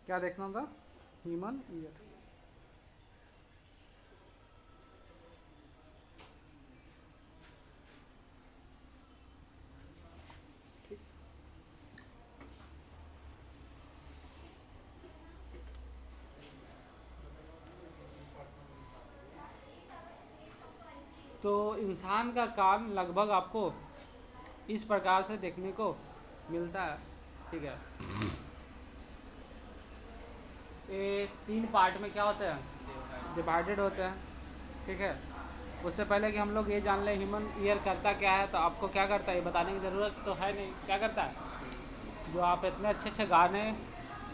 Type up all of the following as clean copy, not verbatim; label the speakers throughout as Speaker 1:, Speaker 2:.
Speaker 1: क्या देखना था? Human ear. ठीक। तो इंसान का कान लगभग आपको इस प्रकार से देखने को मिलता है। ठीक है, ये तीन पार्ट में क्या होते हैं, डिवाइडेड होते हैं। ठीक है, उससे पहले कि हम लोग ये जान लें ह्यूमन ईयर करता क्या है, तो आपको क्या करता है ये बताने की ज़रूरत तो है नहीं। क्या करता है, जो आप इतने अच्छे अच्छे गाने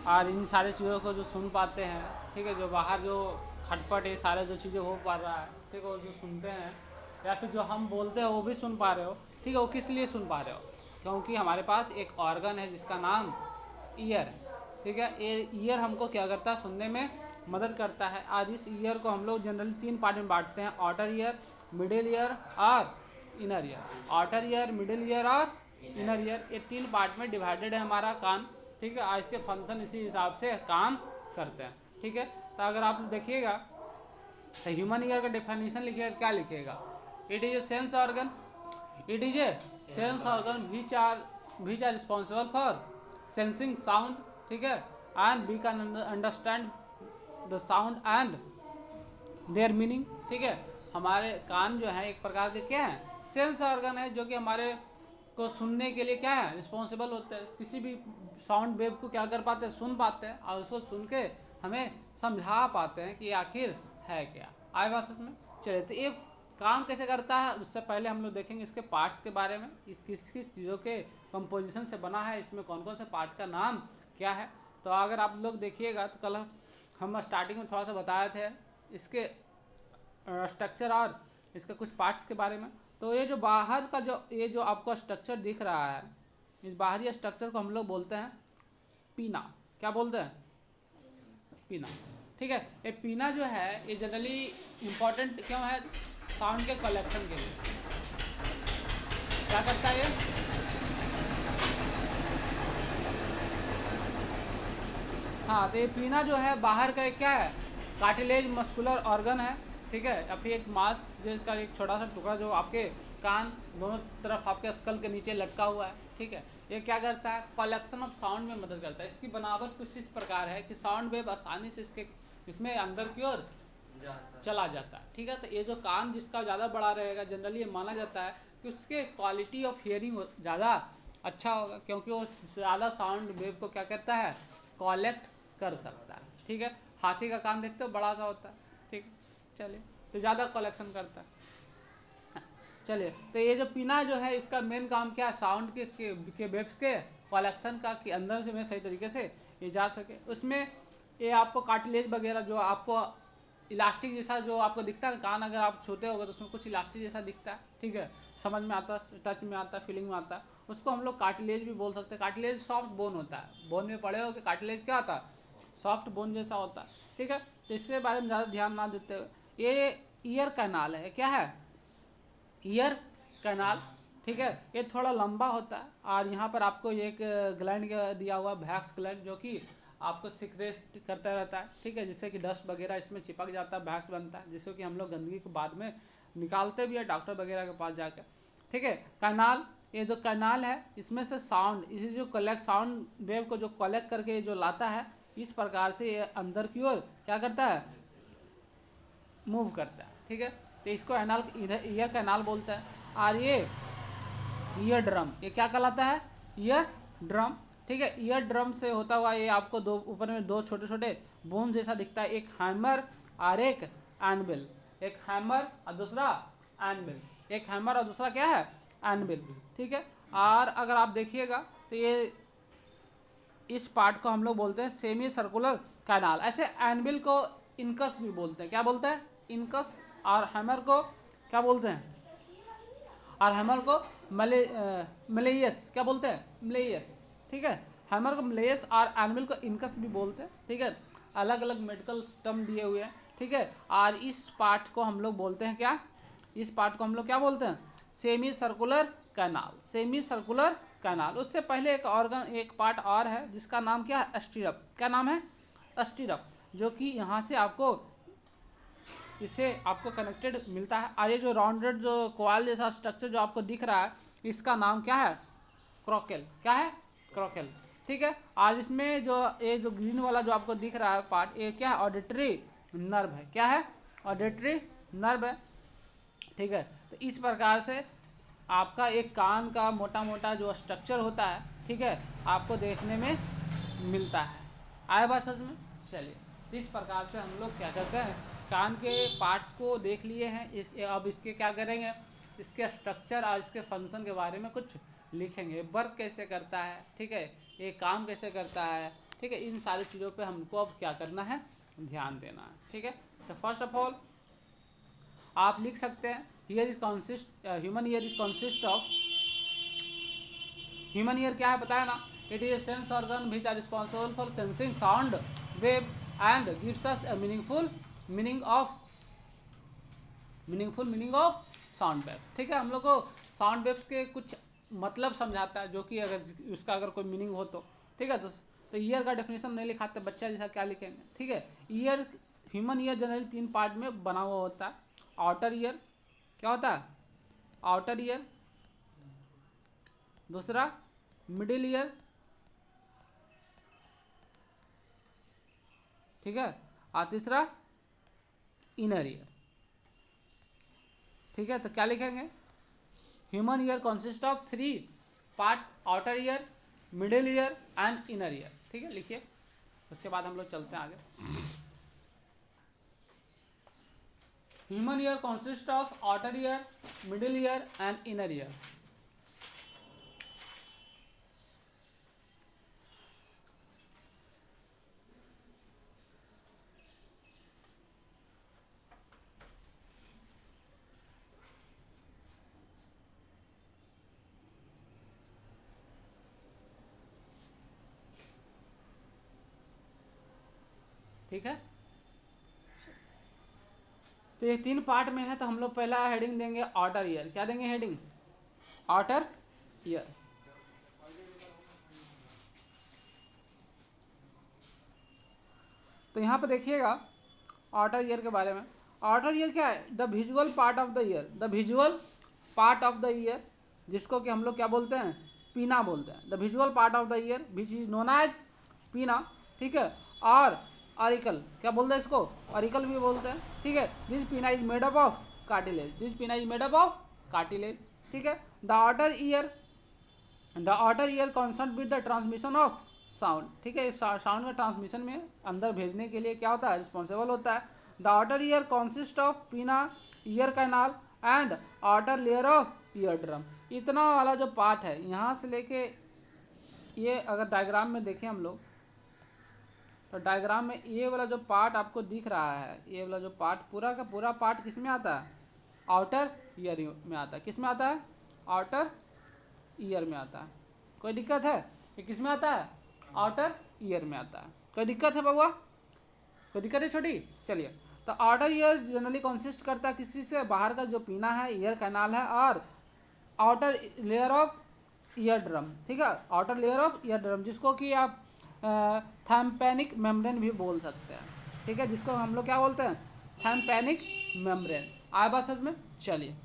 Speaker 1: और इन सारी चीज़ों को जो सुन पाते हैं, ठीक है, जो बाहर जो खटपट ये सारे जो चीज़ें हो पा रहा है, ठीक है, वो जो सुनते हैं या फिर जो हम बोलते हैं वो भी सुन पा रहे हो। ठीक है, वो किस लिए सुन पा रहे हो, क्योंकि हमारे पास एक ऑर्गन है जिसका नाम ईयर है। ठीक है, ये ईयर हमको क्या करता है, सुनने में मदद करता है। आज इस ईयर को हम लोग जनरली तीन पार्ट में बांटते हैं, आउटर ईयर, मिडिल ईयर और inner ear. Outer ear, middle ear और इनर ईयर, ये तीन पार्ट में डिवाइडेड है हमारा कान। ठीक है, आज के फंक्शन इसी हिसाब से काम करते हैं। ठीक है, तो अगर आप देखिएगा तो ह्यूमन ईयर का डेफिनेशन लिखिएगा, क्या लिखिएगा, it is a sense organ, it is a sense organ which are responsible for sensing sound. ठीक है, and we can understand the sound and their meaning. ठीक है, हमारे कान जो है एक प्रकार के क्या है, सेंस ऑर्गन है, जो कि हमारे को सुनने के लिए क्या है, रिस्पॉन्सिबल होते हैं। किसी भी साउंड वेव को क्या कर पाते हैं, सुन पाते हैं, और उसको सुन के हमें समझा पाते हैं कि आखिर है क्या। आए बात समझ में? चलिए, तो ये काम कैसे करता है उससे पहले हम लोग देखेंगे इसके पार्ट्स के बारे में, किस किस चीज़ों के कंपोजिशन से बना है, इसमें कौन कौन से पार्ट का नाम क्या है। तो अगर आप लोग देखिएगा तो कल हम स्टार्टिंग में थोड़ा सा बताए थे इसके स्ट्रक्चर और इसके कुछ पार्ट्स के बारे में। तो ये जो बाहर का जो ये जो आपको स्ट्रक्चर दिख रहा है, इस बाहरी स्ट्रक्चर को हम लोग बोलते हैं पीना। क्या बोलते हैं, पीना। ठीक है, ये पीना जो है ये जनरली इम्पोर्टेंट क्यों है, साउंड के कलेक्शन के लिए। क्या करता है ये, हाँ, तो ये पीना जो है बाहर का एक क्या है, कार्टिलेज मस्कुलर ऑर्गन है। ठीक है, या फिर एक मांस का एक छोटा सा टुकड़ा जो आपके कान दोनों तरफ आपके स्कल के नीचे लटका हुआ है। ठीक है, ये क्या करता है, कलेक्शन ऑफ साउंड में मदद करता है। इसकी बनावट कुछ इस प्रकार है कि साउंड वेव आसानी से इसमें अंदर की ओर चला जाता है। ठीक है, तो ये जो कान जिसका ज़्यादा बड़ा रहेगा, जनरली ये माना जाता है कि उसके क्वालिटी ऑफ हियरिंग ज़्यादा अच्छा होगा, क्योंकि वो ज़्यादा साउंड वेव को क्या करता है, कलेक्ट कर सकता है। ठीक है, हाथी का कान देखते हो बड़ा सा होता है। ठीक, चलिए, तो ज़्यादा कलेक्शन करता है। चलिए, तो ये जो पीना जो है इसका मेन काम क्या है, साउंड के वेव्स के कलेक्शन का, कि अंदर से में सही तरीके से ये जा सके। उसमें ये आपको कार्टिलेज वगैरह जो आपको इलास्टिक जैसा जो आपको दिखता है, कान अगर आप छोटे हो गए तो उसमें कुछ इलास्टिक जैसा दिखता है। ठीक है, समझ में आता है, टच में आता है, फीलिंग में आता है, उसको हम लोग कार्टिलेज भी बोल सकते हैं। कार्टिलेज सॉफ्ट बोन होता है, बोन में पड़े हो कि कार्टिलेज क्या होता है, सॉफ्ट बोन जैसा होता है। ठीक है, तो इसके बारे में ज़्यादा ध्यान ना देते हुए ये ईयर कैनाल है, क्या है, ईयर कैनाल। ठीक है, ये थोड़ा लंबा होता है, और यहाँ पर आपको एक ग्लैंड दिया हुआ है, वैक्स ग्लैंड, जो कि आपको सिक्रेट करता रहता है। ठीक है, जिससे कि डस्ट वगैरह इसमें चिपक जाता है, वैक्स बनता है, जिससे कि हम लोग गंदगी को बाद में निकालते भी है डॉक्टर वगैरह के पास जाकर। ठीक है, कैनाल, ये जो कैनाल है इसमें से साउंड, इसे जो कलेक्ट साउंड वेव को जो कलेक्ट करके जो लाता है, इस प्रकार से ये अंदर की ओर क्या करता है, मूव करता है। ठीक है, तो इसको एनाल ईयर कैनाल बोलता है। और ये ईयर ड्रम, ये क्या कहलाता है, ईयर ड्रम। ठीक है, ईयर ड्रम से होता हुआ ये आपको दो ऊपर में दो छोटे छोटे बोन जैसा दिखता है, एक हैमर और एक एनबिल, एक हैमर और दूसरा एनबिल, एक हैमर और दूसरा क्या है, एनबिल। ठीक है, और अगर आप देखिएगा तो ये इस पार्ट को हम लोग बोलते हैं सेमी सर्कुलर कैनाल। ऐसे एनबिल को इनकस भी बोलते हैं, क्या बोलते हैं, इनकस। और हैमर को क्या बोलते हैं, और हैमर को मलेयस, क्या बोलते हैं, मलेयस। ठीक है, हैमर को मलेयस और एनिमल को इनकस भी बोलते हैं। ठीक है, अलग अलग मेडिकल टर्म दिए हुए हैं। ठीक है, और इस पार्ट को हम लोग बोलते हैं क्या, इस पार्ट को हम लोग क्या बोलते हैं, semi circular canal, semi circular canal. उससे पहले एक ऑर्गन, एक पार्ट और है जिसका नाम क्या है, स्टीरप। क्या नाम है, स्टीरप, जो कि यहाँ से आपको इससे आपको कनेक्टेड मिलता है। और ये जो राउंडेड जो कोयल जैसा स्ट्रक्चर जो आपको दिख रहा है, इसका नाम क्या है? क्रॉकेल। क्या है? क्रॉकेल। ठीक है। और इसमें जो ये जो ग्रीन वाला जो आपको दिख रहा है पार्ट, ये क्या है? ऑडिटरी नर्व है। क्या है? ऑडिटरी नर्व है। ठीक है। तो इस प्रकार से आपका एक कान का मोटा मोटा जो स्ट्रक्चर होता है, ठीक है, आपको देखने में मिलता है। आया बात समझ में? चलिए, तो इस प्रकार से हम लोग क्या करते हैं, कान के पार्ट्स को देख लिए हैं। अब इसके क्या करेंगे, इसके स्ट्रक्चर और इसके फंक्शन के बारे में कुछ लिखेंगे। वर्क कैसे करता है, ठीक है, ये काम कैसे करता है, ठीक है, इन सारी चीज़ों पे हमको अब क्या करना है, ध्यान देना है। ठीक है। तो फर्स्ट ऑफ ऑल आप लिख सकते हैं, ear is consist human ear is consist of, human ear क्या है पता है ना? It is sense organ which are responsible for sensing sound wave and gives us a meaningful meaning of sound waves. ठीक है। हम लोग को साउंड वेव्स के कुछ मतलब समझाता है, जो कि अगर उसका अगर कोई मीनिंग हो तो, ठीक है। तो ईयर का डेफिनेशन नहीं लिखाते बच्चा जैसा, क्या लिखेंगे? ठीक है। Year, human ear generally 3 part में बना हुआ होता है। आउटर ईयर, क्या होता है? Outer ear. दूसरा मिडिल ईयर, ठीक है। और तीसरा इनर ईयर। ठीक है। तो क्या लिखेंगे? Human ear consist of 3 part, outer ear, middle ear and inner ear. ठीक है, लिखिए। उसके बाद हम लोग चलते हैं आगे। Human ear consist of outer ear, middle ear and inner ear. ठीक है। तो ये 3 पार्ट में है, तो हम लोग पहला हेडिंग देंगे आउटर ईयर। क्या देंगे हेडिंग? Outer ear. तो यहाँ पे देखिएगा आउटर ईयर के बारे में। आउटर ईयर क्या है? The visual part of the year, the visual part of the year, जिसको कि हम लोग क्या बोलते हैं? पीना बोलते हैं। The visual part of the ear which is known as pinna. ठीक है। और ऑरिकल, क्या बोलते हैं इसको? ऑरिकल भी बोलते हैं। ठीक है। This pinna is made up of cartilage, this pinna is made up of cartilage. ठीक है। The outer ear concern with the transmission of sound. ठीक है। साउंड का ट्रांसमिशन में अंदर भेजने के लिए क्या होता है? रिस्पॉन्सिबल होता है। The outer ear consist of pinna, ear canal and outer layer of ear drum. इतना वाला जो पार्ट है, यहाँ से लेके ये अगर डायग्राम में देखें हम लोग, तो डायग्राम में ये वाला जो पार्ट आपको दिख रहा है, ये वाला जो पार्ट, पूरा का पूरा पार्ट किस में आता है? आउटर ईयर में आता है। किस में आता है? आउटर ईयर में आता है। कोई दिक्कत है? ये किस में आता है? आउटर ईयर में आता है। कोई दिक्कत है बउआ? कोई दिक्कत है छोटी? चलिए। तो आउटर ईयर जनरली कंसिस्ट करता है किसी से? बाहर का जो पीना है, ईयर कैनाल है, और outer layer of ear drum. ठीक है। Outer layer of ear drum, जिसको कि आप थैम्पेनिक मेम्ब्रेन भी बोल सकते हैं। ठीक है। जिसको हम लोग क्या बोलते हैं? थैम्पेनिक मेम्ब्रेन। आया बात समझ में? चलिए।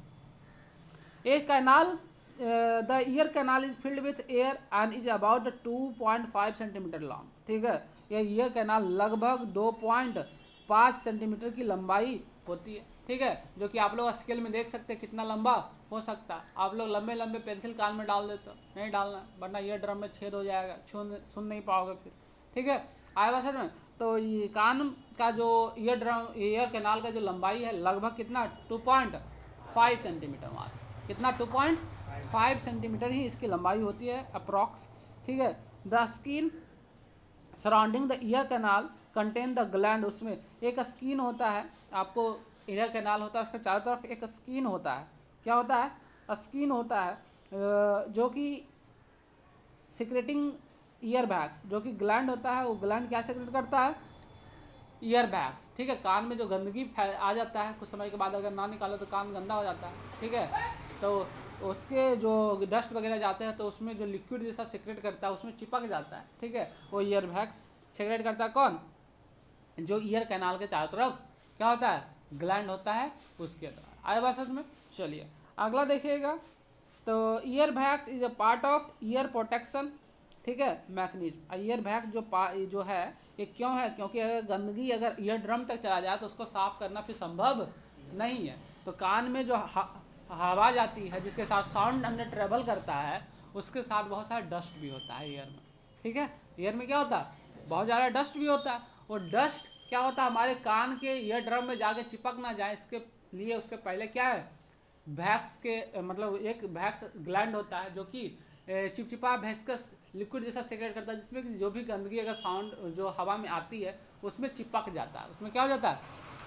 Speaker 1: एक canal, the ear canal is filled with air and is about 2.5 centimetre long. ठीक है। यह ईयर कैनाल लगभग 2.5 सेंटीमीटर की लंबाई होती है। ठीक है। जो कि आप लोग स्केल में देख सकते हैं कितना लंबा हो सकता है। आप लोग लंबे लंबे पेंसिल कान में डाल देते हो, नहीं डालना, वरना ईयर ड्रम में छेद हो जाएगा, सुन नहीं पाओगे फिर। ठीक है। आएगा सर में? तो ये कान का जो ईयर कैनाल का जो लंबाई है, लगभग कितना? 2.5 सेंटीमीटर मात्र। कितना? 2.5 सेंटीमीटर ही इसकी लंबाई होती है अप्रॉक्स। ठीक है। The skin surrounding the ear canal contain the gland, उसमें एक स्किन होता है। आपको ईयर कैनाल होता है, उसके चारों तरफ एक स्किन होता है। क्या होता है? स्किन होता है, जो कि सिक्रेटिंग ईयर बैग्स, जो कि ग्लैंड होता है, वो ग्लैंड क्या सिक्रेट करता है? Year bags. ठीक है। कान में जो गंदगी आ जाता है, कुछ समय के बाद अगर ना निकालो तो कान गंदा हो जाता है। ठीक है। तो उसके जो डस्ट वगैरह जाते हैं, तो उसमें जो लिक्विड जैसा सिक्रेट करता है, उसमें चिपक जाता है। ठीक है। वो ईयर बैग्स सिक्रेट करता है। कौन? जो ईयर कैनाल के चारों तरफ क्या होता है, ग्लैंड होता है, उसके तरफ। आए बात समझ में। चलिए अगला देखिएगा, तो ear wax is a part of year protection, ठीक है, मैकेनिज्म। ईयर वैक्स जो है ये क्यों है, क्योंकि अगर गंदगी अगर ईयर ड्रम तक चला जाए तो उसको साफ करना फिर संभव नहीं है। तो कान में जो हवा जाती है जिसके साथ साउंड अंदर ट्रेवल करता है, उसके साथ बहुत सारा डस्ट भी होता है ईयर में, ठीक है। ईयर में क्या होता है, बहुत ज़्यादा डस्ट भी होता है। और डस्ट क्या होता है, हमारे कान के ईयर ड्रम में जाके चिपक ना जाए इसके लिए उसके पहले क्या है, वैक्स के मतलब एक वैक्स ग्लैंड होता है जो कि चिपचिपा वेस्कस लिक्विड जैसा सेक्रेट करता है, जिसमें कि जो भी गंदगी अगर साउंड जो हवा में आती है उसमें चिपक जाता है, उसमें क्या हो जाता है,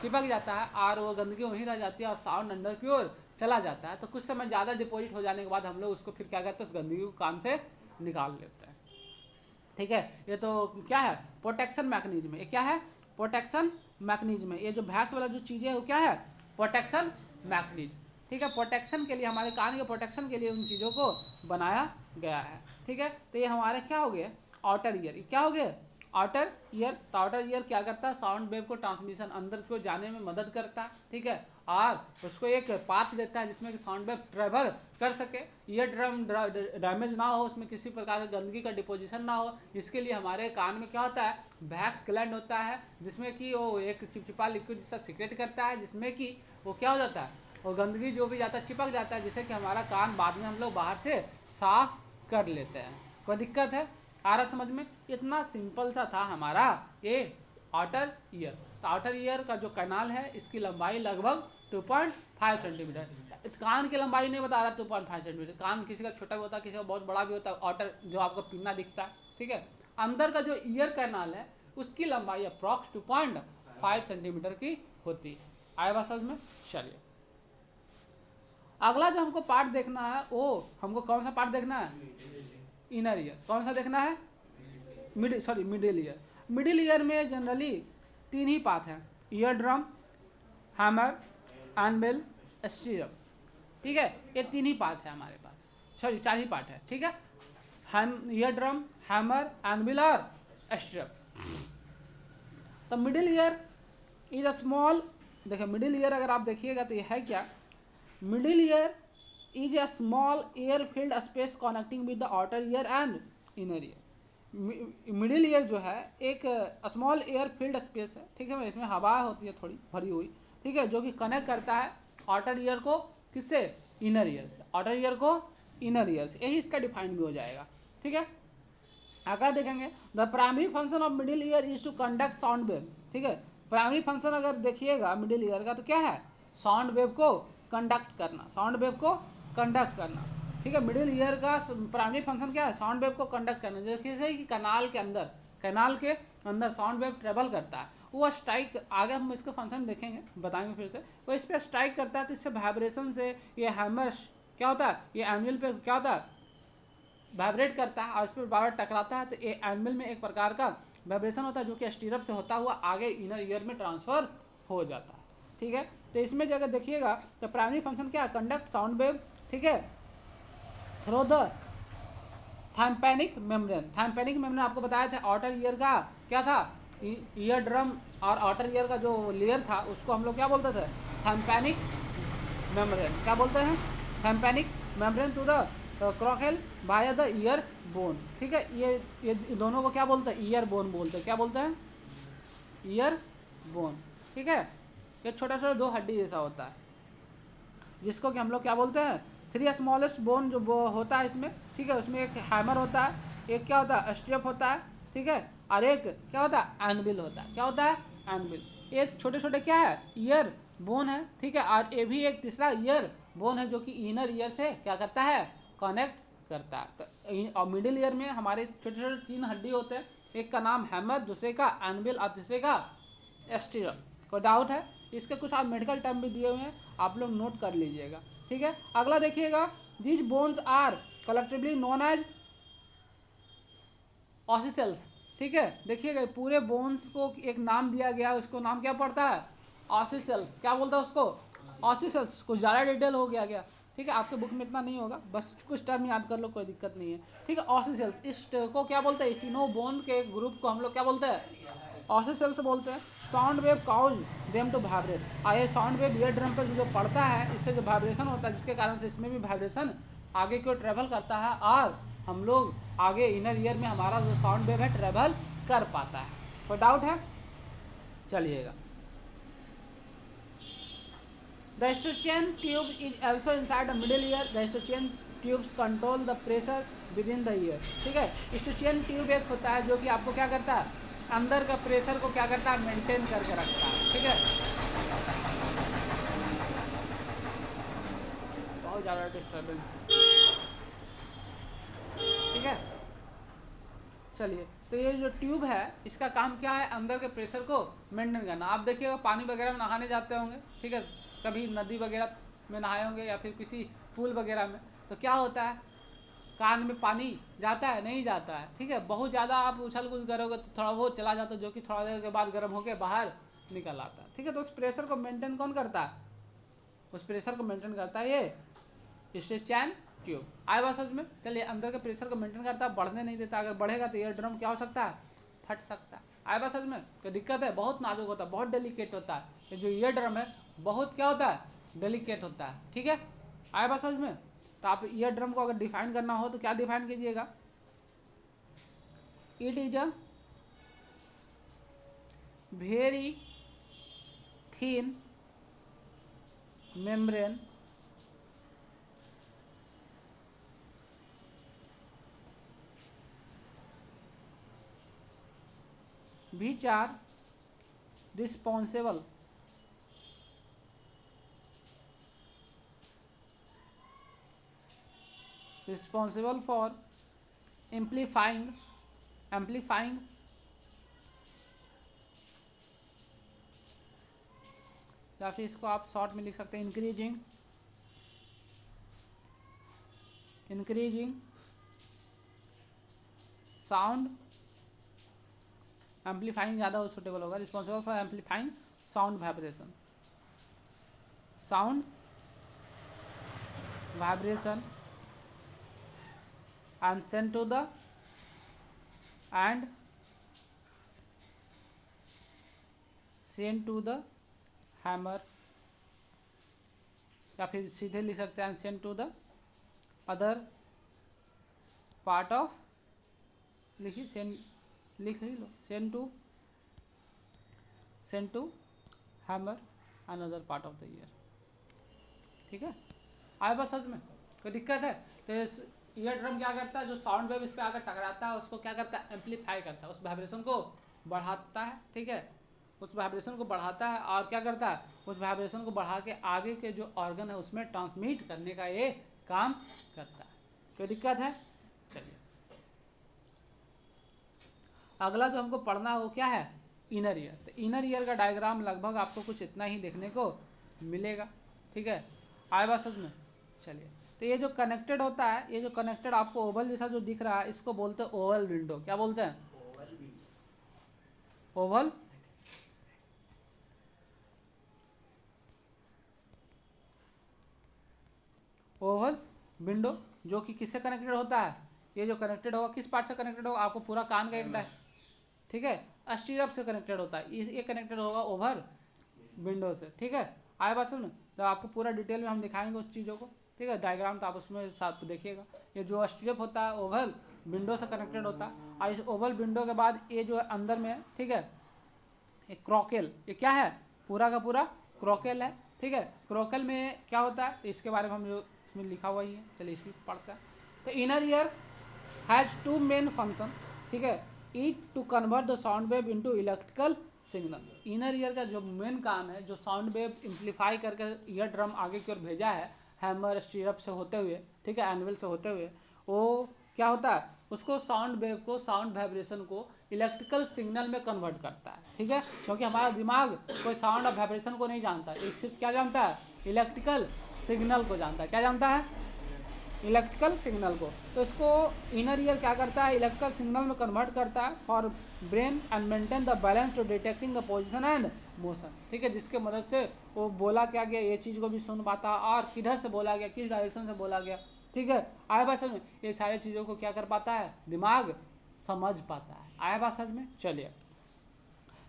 Speaker 1: चिपक जाता है, और वो गंदगी वहीं रह जाती है और साउंड अंदर की ओर चला जाता है। तो कुछ समय ज़्यादा डिपॉजिट हो जाने के बाद हम लोग उसको फिर क्या करते हैं, उस गंदगी को कान से निकाल लेते हैं, ठीक है। ये तो क्या है, प्रोटेक्शन मैकेनिज्म। ये क्या है, प्रोटेक्शन मैकेनिज्म। ये जो वैक्स वाला जो चीज़ें है वो क्या है, प्रोटेक्शन मैकेनिज्म, ठीक है। प्रोटेक्शन के लिए, हमारे कान के प्रोटेक्शन के लिए उन चीज़ों को बनाया गया है, ठीक है। तो ये हमारे क्या हो गए, आउटर ईयर। ये क्या हो गया, आउटर ईयर। तो आउटर ईयर क्या करता है, साउंड वेव को ट्रांसमिशन अंदर को जाने में मदद करता है, ठीक है, और उसको एक पाथ देता है जिसमें कि साउंड वेव ट्रेवल कर सके, ईयर ड्रम डैमेज ना हो, उसमें किसी प्रकार की गंदगी का डिपोजिशन ना हो। इसके लिए हमारे कान में क्या होता है, वैक्स ग्लैंड होता है, जिसमें कि वो एक चिपचिपा लिक्विड जैसा सीक्रेट करता है, जिसमें कि वो क्या हो जाता है, और गंदगी जो भी जाता है चिपक जाता है, जिससे कि हमारा कान बाद में हम लोग बाहर से साफ कर लेते हैं। कोई दिक्कत है, आ रहा समझ में। इतना सिंपल सा था हमारा ये आउटर ईयर। तो आउटर ईयर का जो कैनाल है इसकी लंबाई लगभग 2.5 सेंटीमीटर। कान की लंबाई नहीं बता रहा 2.5 सेंटीमीटर, कान किसी का छोटा भी होता है, किसी का बहुत बड़ा भी होता है। आउटर जो आपको पिन्ना दिखता है, ठीक है। अंदर का जो ईयर कैनाल है उसकी लंबाई अप्रॉक्स 2.5 सेंटीमीटर की होती है। आए बात समझ में। चलिए अगला जो हमको पार्ट देखना है, वो हमको कौन सा पार्ट देखना है, इनर ईयर। कौन सा देखना है, मिडिल ईयर। मिडिल ईयर में जनरली 3 ही पार्ट हैं, ear drum, hammer, anvil, stirrup, ठीक है। ये 3 ही पार्ट है हमारे पास, 4 ही पार्ट है, ठीक है। ईयर ड्रम, हैमर, एनविल और स्टीरप। तो middle ear is a small, देखिए मिडिल ईयर अगर आप देखिएगा तो ये है क्या, middle ear is a small air filled space connecting with the outer year and inner ear. Middle ear जो है एक स्मॉल एयर फील्ड स्पेस है, ठीक है, इसमें हवा होती है थोड़ी भरी हुई, ठीक है, जो कि कनेक्ट करता है आउटर ईयर को किससे, इनर ईयर से, आउटर ईयर को इनर ईयर से। यही इसका डिफाइन भी हो जाएगा, ठीक है। अगर देखेंगे the primary function of middle ear is to conduct sound wave, ठीक है। प्राइमरी फंक्शन अगर देखिएगा मिडिल ईयर का तो क्या है, साउंड वेव को कंडक्ट करना, साउंड वेव को कंडक्ट करना, ठीक है। मिडिल ईयर का प्राइमरी फंक्शन क्या है, साउंड वेव को कंडक्ट करना। जैसे कि कैनाल के अंदर साउंड वेव ट्रेवल करता है, वो स्ट्राइक, आगे हम इसका फंक्शन देखेंगे, बताएंगे फिर से। वो इस पर स्ट्राइक करता है तो इससे वाइब्रेशन से ये हैमर क्या होता है, ये एनुअल पे क्या होता है, वाइब्रेट करता है और इस पर बार टकराता है, तो ये एनुअल में एक प्रकार का वाइब्रेशन होता है जो कि स्टीरप से होता हुआ आगे इनर ईयर में ट्रांसफर हो जाता है, ठीक है। तो इसमें जो अगर देखिएगा तो प्राइमरी फंक्शन क्या है, कंडक्ट साउंड वेव, ठीक है, थ्रू द थैम्पैनिक मेम्ब्रेन। थैम्पैनिक मेम्ब्रेन आपको बताया था, आउटर ईयर का क्या था, ईयर ड्रम और आउटर ईयर का जो लेयर था उसको हम लोग क्या बोलते थे, थैम्पैनिक मेम्ब्रेन। क्या बोलते हैं, tympanic membrane to the cochlea via the ear bone, ठीक है। ये दोनों को क्या बोलते हैं, ईयर बोन बोलते हैं। क्या बोलते हैं, ईयर बोन, ठीक है। ये छोटा छोटा 2 हड्डी जैसा होता है, जिसको कि हम लोग क्या बोलते हैं, 3 स्मॉलेस्ट बोन जो होता है इसमें, ठीक है। उसमें एक हैमर होता है, एक क्या होता है, स्ट्रेप होता है, ठीक है, और एक क्या होता है, एनविल होता है। क्या होता है, एनविल। ये छोटे छोटे क्या है, ईयर बोन है, ठीक है। और ये भी एक तीसरा ईयर बोन है जो कि इनर ईयर से क्या करता है, कनेक्ट करता है। तो मिडिल ईयर में हमारे छोटे छोटे 3 हड्डी होते हैं, एक का नाम हैमर, दूसरे का एनविल और तीसरे का स्टीरप। कोई डाउट है, इसके कुछ आप मेडिकल टर्म भी दिए हुए हैं, आप लोग नोट कर लीजिएगा, ठीक है। अगला देखिएगा, these bones are collectively known as ossicles, ठीक है। देखिएगा पूरे बोन्स को एक नाम दिया गया, उसको नाम क्या पड़ता है, ऑसिसेल्स। क्या बोलता है उसको, ऑसिसेल्स। कुछ ज़्यादा डिटेल हो गया, ठीक है, आपके बुक में इतना नहीं होगा, बस कुछ टर्म याद कर लो, कोई दिक्कत नहीं है। ठीक है, ऑसिसेल्स, इस को क्या बोलते हैं, स्टिनोबोन के ग्रुप को हम लोग क्या बोलते हैं, ऑसिसेल्स बोलते हैं। Sound wave cause them to vibrate, ये साउंड वेव ईयर ड्रम पर जो पड़ता है, इससे जो वाइब्रेशन होता है, जिसके कारण से इसमें भी वाइब्रेशन आगे की ओर ट्रेवल करता है, और हम लोग आगे इनर ईयर में हमारा जो साउंड वेव है ट्रेवल कर पाता है। कोई डाउट है? चलिएगा। The Eustachian tube is also inside the middle ear. The Eustachian tubes control the pressure within the ear. ठीक है, Eustachian tube एक होता है जो कि आपको क्या करता है, अंदर का प्रेशर को क्या करता है, मेंटेन करके रखता है। ठीक है, बहुत ज़्यादा डिस्टर्बेंस। ठीक है, चलिए, तो ये जो ट्यूब है इसका काम क्या है, अंदर के प्रेशर को मेंटेन करना। आप देखिएगा पानी वगैरह में नहाने जाते होंगे, ठीक है, कभी नदी वगैरह में नहाए होंगे या फिर किसी पूल वगैरह में, तो क्या होता है, कान में पानी जाता है, नहीं जाता है। ठीक है, बहुत ज़्यादा आप उछल कूद करोगे तो थोड़ा बहुत चला जाता है, जो कि थोड़ा देर के बाद गर्म होकर बाहर निकल आता है। ठीक है, तो उस प्रेशर को मेंटेन कौन करता है, उस प्रेशर को मेंटेन करता है ये यूस्टेचियन ट्यूब। आए बात समझ में? चलिए, अंदर के प्रेशर को मेंटेन करता है, बढ़ने नहीं देता, अगर बढ़ेगा तो ईयर ड्रम क्या हो सकता है, फट सकता है। आए बात समझ में? तो दिक्कत है, बहुत नाजुक होता है, बहुत डेलिकेट होता है, ये जो ईयर ड्रम है बहुत क्या होता है, डेलिकेट होता है। ठीक है, आए बात समझ में? तो आप ईयर ड्रम को अगर डिफाइन करना हो तो क्या डिफाइन कीजिएगा, it is a very thin membrane which are responsible for amplifying या फिर इसको आप शॉर्ट में लिख सकते हैं, इंक्रीजिंग साउंड, एम्पलीफाइंग ज़्यादा सुटेबल होगा, responsible for amplifying sound vibration and send to the hammer, या फिर सीधे लिख सकते हैं send to the other part of, लिखिए लिख ही लो, send to hammer another part of the ear। ठीक है, आए बस समझ में? कोई दिक्कत है? तो ईयर ड्रम क्या करता है, जो साउंड वेव इस पर आकर टकराता है उसको क्या करता है, एम्पलीफाई करता है, उस वाइब्रेशन को बढ़ाता है। ठीक है, उस वाइब्रेशन को बढ़ाता है और क्या करता है, उस वाइब्रेशन को बढ़ा के आगे के जो ऑर्गन है उसमें ट्रांसमिट करने का ये काम करता है। कोई दिक्कत है? चलिए, अगला जो हमको पढ़ना है वो क्या है, इनर ईयर। तो इनर ईयर का डायग्राम लगभग आपको कुछ इतना ही देखने को मिलेगा। ठीक है, आए बात समझ में? चलिए, तो ये जो कनेक्टेड होता है, ये जो कनेक्टेड आपको ओवल जैसा जो दिख रहा है, इसको बोलते हैं ओवल विंडो। क्या बोलते हैं? ओवल विंडो, जो कि किससे कनेक्टेड होता है, ये जो कनेक्टेड होगा किस पार्ट से कनेक्टेड होगा, आपको पूरा कान का एक ठीक है, स्टीरअप से कनेक्टेड होता है, ये कनेक्टेड होगा ओवर विंडो से। ठीक है, आए बात समझ में? तो आपको पूरा डिटेल में हम दिखाएंगे उस चीज़ों को। ठीक है, डायग्राम तो आप उसमें साथ देखिएगा। ये जो स्टीरअप होता है ओवल विंडो से कनेक्टेड होता है, और इस ओवल विंडो के बाद ये जो है अंदर में है, ठीक है, ये क्रोकेल, ये क्या है, पूरा का पूरा क्रोकेल है। ठीक है, क्रोकेल में क्या होता है, तो इसके बारे में हम जो इसमें लिखा हुआ ही है, चलिए इसमें पढ़ते हैं। तो inner ear has two main function. ठीक है, it to convert the sound wave into electrical signal. Inner ear का जो मेन काम है, जो साउंड वेव एम्पलीफाई करके ईयर ड्रम आगे की ओर भेजा है, हैमर स्टीरअप से होते हुए, ठीक है, एनविल से होते हुए, वो क्या होता है, उसको साउंड वेव को, साउंड वाइब्रेशन को इलेक्ट्रिकल सिग्नल में कन्वर्ट करता है। ठीक है, क्योंकि हमारा दिमाग कोई साउंड और वाइब्रेशन को नहीं जानता, एक सिर्फ क्या जानता है, इलेक्ट्रिकल सिग्नल को जानता है। क्या जानता है? इलेक्ट्रिकल सिग्नल को। तो इसको इनर ईयर क्या करता है, इलेक्ट्रिकल सिग्नल में कन्वर्ट करता है for brain and maintain the balance to detecting the position and motion, ठीक है, जिसके मदद से वो बोला क्या गया ये चीज़ को भी सुन पाता है और किधर से बोला गया, किस डायरेक्शन से बोला गया, ठीक है। आया बात समझ में, ये सारी चीज़ों को क्या कर पाता है, दिमाग समझ पाता है। आया बात समझ में। चलिए,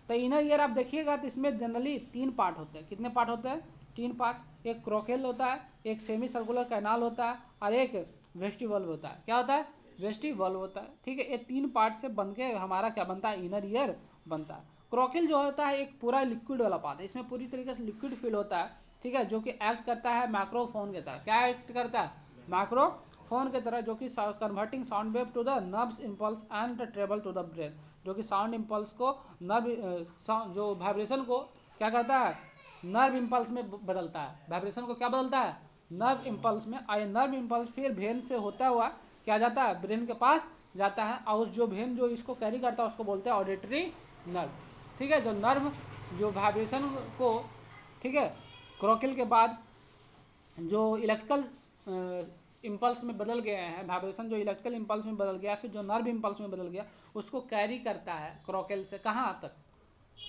Speaker 1: तो इनर ईयर आप देखिएगा तो इसमें जनरली 3 पार्ट होते हैं। कितने पार्ट होते हैं, 3 पार्ट। एक क्रोकेल होता है, एक सेमी सर्कुलर कैनाल होता है और एक वेस्टिबल्ब होता है। क्या होता है, वेस्टिबल्ब होता है, ठीक है। ये 3 पार्ट से बन के हमारा क्या बनता है, इनर ईयर बनता है। क्रोकेल जो होता है एक पूरा लिक्विड वाला पार्ट है, इसमें पूरी तरीके से लिक्विड फील होता है, ठीक है, जो कि एक्ट करता है माइक्रोफोन की तरह। क्या एक्ट करता है, माइक्रोफोन की तरह, जो कि converting sound wave to the nerves impulse and travel to the brain, जो कि साउंड इम्पल्स को नर्व जो वाइब्रेशन को क्या करता है, नर्व इम्पल्स में बदलता है। वाइब्रेशन को क्या बदलता है, नर्व इम्पल्स में। और नर्व इम्पल्स फिर वेन से होता हुआ क्या जाता है, ब्रेन के पास जाता है। और जो वेन जो इसको कैरी करता है उसको बोलते हैं ऑडिटरी नर्व, ठीक है। जो नर्व जो वाइब्रेशन को, ठीक है, क्रोकेल के बाद जो इलेक्ट्रिकल इम्पल्स में बदल गए हैं, वाइब्रेशन जो इलेक्ट्रिकल इम्पल्स में बदल गया, फिर जो नर्व इम्पल्स में बदल गया, उसको कैरी करता है क्रोकेल से कहाँ तक,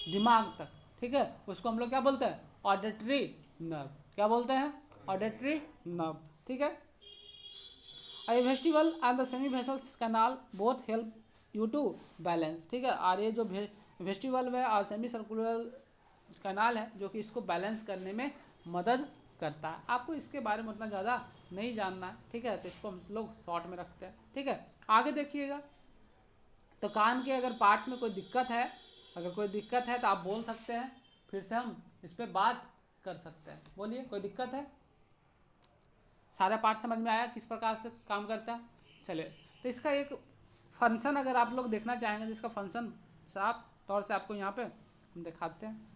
Speaker 1: दिमाग तक, ठीक है। उसको हम लोग क्या बोलते हैं, ऑडिटरी नर्व। क्या बोलते हैं, ऑडिटरी नर्व, ठीक है। A vestibular and the semivessel canal both help you to balance, ठीक है। और ये जो वेस्टिबल है और सेमी सर्कुलर कैनाल है जो कि इसको बैलेंस करने में मदद करता है। आपको इसके बारे में उतना ज़्यादा नहीं जानना है, ठीक है, तो इसको हम लोग शॉर्ट में रखते हैं, ठीक है। आगे देखिएगा, तो कान के अगर पार्ट्स में कोई दिक्कत है, अगर कोई दिक्कत है तो आप बोल सकते हैं, फिर से हम इस पर बात कर सकते हैं। बोलिए, कोई दिक्कत है, सारा पार्ट समझ में आया किस प्रकार से काम करता है। चलिए, तो इसका एक फंक्शन अगर आप लोग देखना चाहेंगे, जिसका फंक्शन साफ तौर से आपको यहाँ पे हम दिखाते हैं,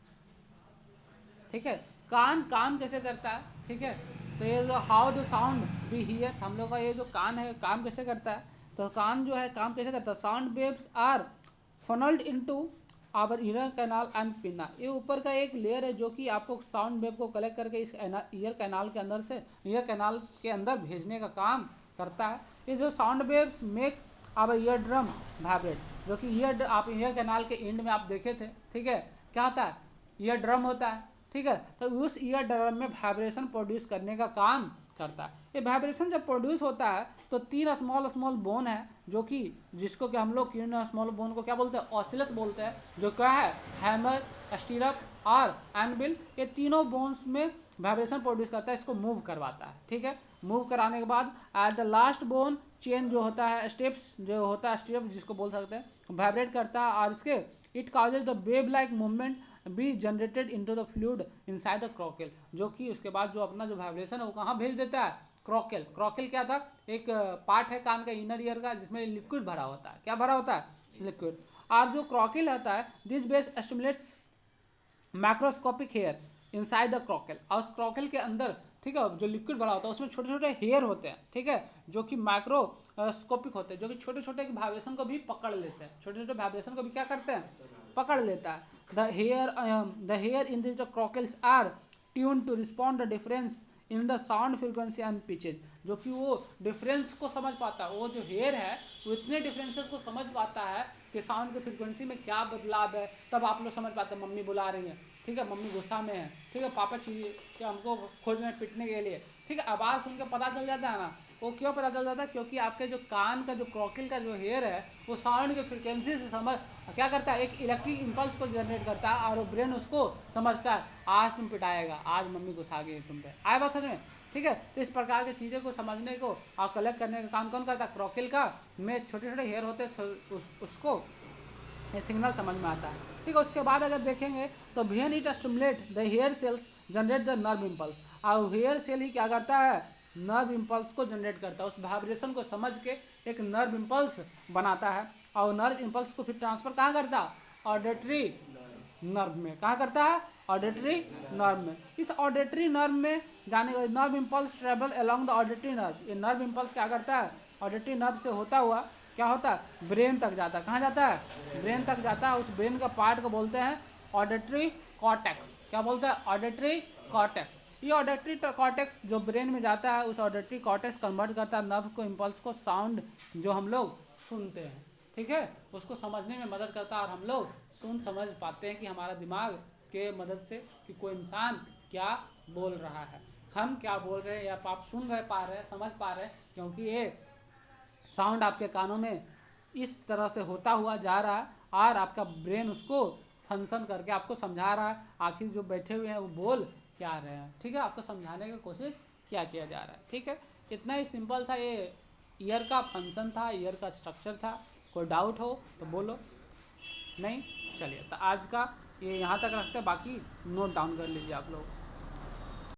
Speaker 1: ठीक है। कान काम कैसे करता है, ठीक है। तो ये जो how the sound we hear, हम लोग का ये जो कान है काम कैसे करता है, तो कान जो है काम कैसे करता है, sound waves are funnelled into our ear canal and pinna. ये ऊपर का एक लेयर है जो कि आपको साउंड वेव को कलेक्ट करके इस ईयर कैनाल के अंदर से ईयर कैनाल के अंदर भेजने का काम करता है। ये जो sound waves make our ear drum vibrate, जो कि ईयर आप ईयर कैनाल के एंड में आप देखे थे, ठीक है, क्या होता है, ईयर ड्रम होता है, ठीक है। तो उस ईयर ड्रम में वाइब्रेशन प्रोड्यूस करने का काम करता है। ये वाइब्रेशन जब प्रोड्यूस होता है तो 3 स्मॉल स्मॉल बोन है, जो कि जिसको कि हम लोग 3 स्मॉल बोन को क्या बोलते हैं, ऑसिलस बोलते हैं, जो क्या है, हैमर, स्टीरअप और एनविल। ये तीनों बोन्स में वाइब्रेशन प्रोड्यूस करता है, इसको मूव करवाता है, ठीक है। मूव कराने के बाद at the last bone chain जो होता है, स्टेप्स जो होता है, स्टेप जिसको बोल सकते हैं, वाइब्रेट करता है और इसके it causes the wave like movement be generated into the fluid inside the cochlea, जो कि उसके बाद जो अपना जो वाइब्रेशन है वो कहाँ भेज देता है, क्रोकेल। क्रोकेल क्या था, एक पार्ट है कान का इनर ईयर का जिसमें लिक्विड भरा होता है। क्या भरा होता है, लिक्विड। और जो क्रोकेल आता है, this base stimulates microscopic hair inside the cochlea. और उस क्रोकेल के अंदर, ठीक है, जो लिक्विड भरा होता है उसमें छोटे छोटे हेयर होते हैं, ठीक है, जो कि माइक्रोस्कोपिक होते हैं, जो कि छोटे छोटे वाइब्रेशन को भी पकड़ लेते हैं, छोटे छोटे वाइब्रेशन को भी क्या करते हैं, पकड़ लेता है। The hair in this the cochleas are tune to respond the difference in the sound frequency and pitches, जो कि वो डिफरेंस को समझ पाता है। वो जो हेयर है वो इतने डिफरेंसेस को समझ पाता है कि साउंड की फ्रीक्वेंसी में क्या बदलाव है, तब आप लोग समझ पाते हैं मम्मी बुला रही हैं, ठीक है, मम्मी गुस्सा में है, ठीक है, पापा चाहिए कि हमको खोज में पिटने के लिए, ठीक है। आवाज़ सुन के पता चल जाता है ना, वो क्यों पता चल जाता है, क्योंकि आपके जो कान का जो क्रोकेल का जो हेयर है वो साउंड के फ्रिक्वेंसी से समझ क्या करता है, एक इलेक्ट्रिक इम्पल्स को जनरेट करता है और वो ब्रेन उसको समझता है, आज तुम पिटाएगा, आज मम्मी गुस्सा गई तुम पे, आए बात समझ में, ठीक है। तो इस प्रकार की चीज़ों को समझने को और कलेक्ट करने का काम कौन करता है, क्रोकेल का में छोटे छोटे हेयर होते हैं, उसको ये सिग्नल समझ में आता है, ठीक है। उसके बाद अगर देखेंगे तो when it stimulate the hair cells generate the nerve impulse, और हेयर सेल ही क्या करता है, नर्व इम्पल्स को जनरेट करता है, उस वाइब्रेशन को समझ के एक नर्व इम्पल्स बनाता है, और नर्व इम्पल्स को फिर ट्रांसफर कहाँ करता है, ऑडिटरी नर्व में। कहाँ करता है, ऑडिटरी नर्व में। इस ऑडिटरी नर्व में जाने nerve impulse travel along the auditory nerve, ये नर्व इम्पल्स क्या करता है, ऑडिटरी नर्व से होता हुआ क्या होता है, ब्रेन तक जाता है। कहाँ जाता है, ब्रेन तक जाता है। उस ब्रेन का पार्ट को बोलते हैं ऑडिटरी कॉर्टेक्स। क्या बोलते हैं, ऑडिटरी कॉर्टेक्स। ये ऑडिटरी कॉर्टेक्स जो ब्रेन में जाता है, उस ऑडिटरी कॉर्टेक्स कन्वर्ट करता है नर्व को, इम्पल्स को, साउंड जो हम लोग सुनते हैं, ठीक है, उसको समझने में मदद करता है और हम लोग सुन समझ पाते हैं कि हमारा दिमाग के मदद से कि कोई इंसान क्या बोल रहा है, हम क्या बोल रहे हैं या आप सुन रहे पा रहे हैं, समझ पा रहे हैं, क्योंकि ये साउंड आपके कानों में इस तरह से होता हुआ जा रहा है और आपका ब्रेन उसको फंक्शन करके आपको समझा रहा है आखिर जो बैठे हुए हैं वो बोल क्या रहे हैं, ठीक है, आपको समझाने की कोशिश क्या किया जा रहा है, ठीक है। इतना ही सिंपल सा ये ईयर का फंक्शन था, ईयर का स्ट्रक्चर था। कोई डाउट हो तो बोलो, नहीं चलिए तो आज का ये यहाँ तक रखते हैं, बाकी नोट डाउन कर लीजिए आप लोग।